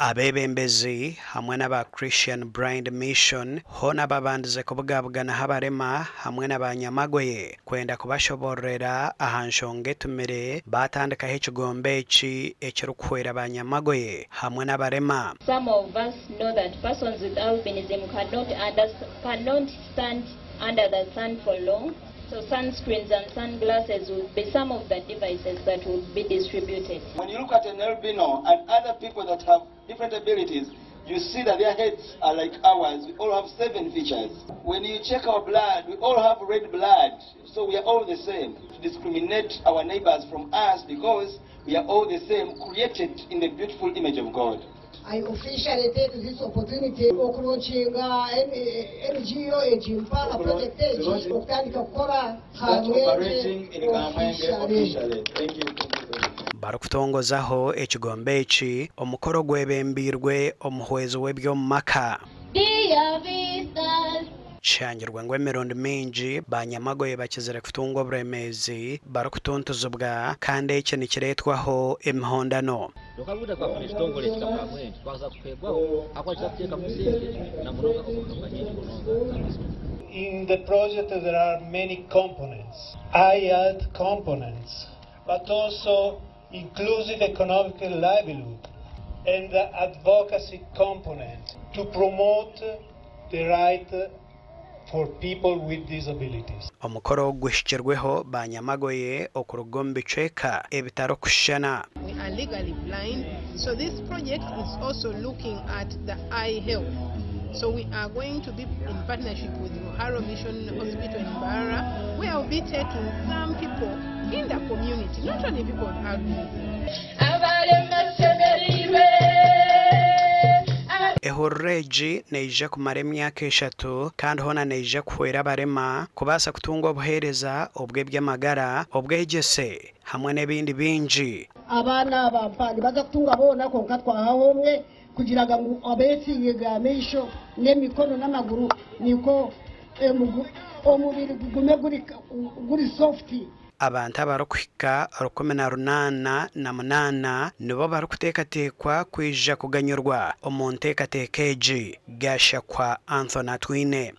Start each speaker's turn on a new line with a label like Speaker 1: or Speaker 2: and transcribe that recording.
Speaker 1: abebembezi hamwe n'aba Christian Blind Mission ho n'ababandize kubugabugana habarema hamwe n'abanyamagoye kwenda kubashoborera ahanshonge tumere batandika h'ikigombe ekirukwera abanyamagoye hamwe n'abarema.
Speaker 2: Some of us know that persons with albinism cannot stand under the sun for long. So sunscreens and sunglasses would be some of the devices that would be distributed.
Speaker 3: When you look at an albino and other people that have different abilities, you see that their heads are like ours. We all have 7 features. When you check our blood, we all have red blood. So we are all the same. To discriminate our neighbors from us because we are all the same, created in the beautiful image of God.
Speaker 4: I officially take this opportunity to launching NGO Ejimpala project kukora
Speaker 3: operating in Kamwenge officially. Thank you.
Speaker 1: Barukutongozaho ekigombe eki omukoro gwebembirwe omuhwezo w'ebyomumaka shangirwa ngo emirundi mingi banyamagoye bakizira kutungwa oburemezi barukutuntuzibwa kandi eki nikiretwaho emihondano.
Speaker 5: In the project there are many components, high-health components, but also inclusive economic livelihood and the advocacy component to promote the right for people with disabilities.
Speaker 1: Omukoro gwishikirweho banyamagoye okurugombe cheka ebitaro kushana.
Speaker 6: We are legally blind, so this project is also looking at the eye health. So we are going to be in partnership with the Mission Hospital in Bara, where we'll be taking some people in the community, not only people with albinism.
Speaker 1: Ehorreji neija kumara emyaka 3 kandi hona neija kuhwera abarema kubasa kutungwa obuhereza obw'ebyamagara obwegese hamwe n'ebindi bingi.
Speaker 4: Abana bampani baza kutunga bona konka twahahomwe kugira ngo abesi yegamisho n'emikono n'amaguru niko omubiri gugume guri soft.
Speaker 1: Abantu abarukuhika 18 nibo barukutekatekwa kwija kuganyurwa omu nteekateeka egi. Gashakwa Anthony Twine.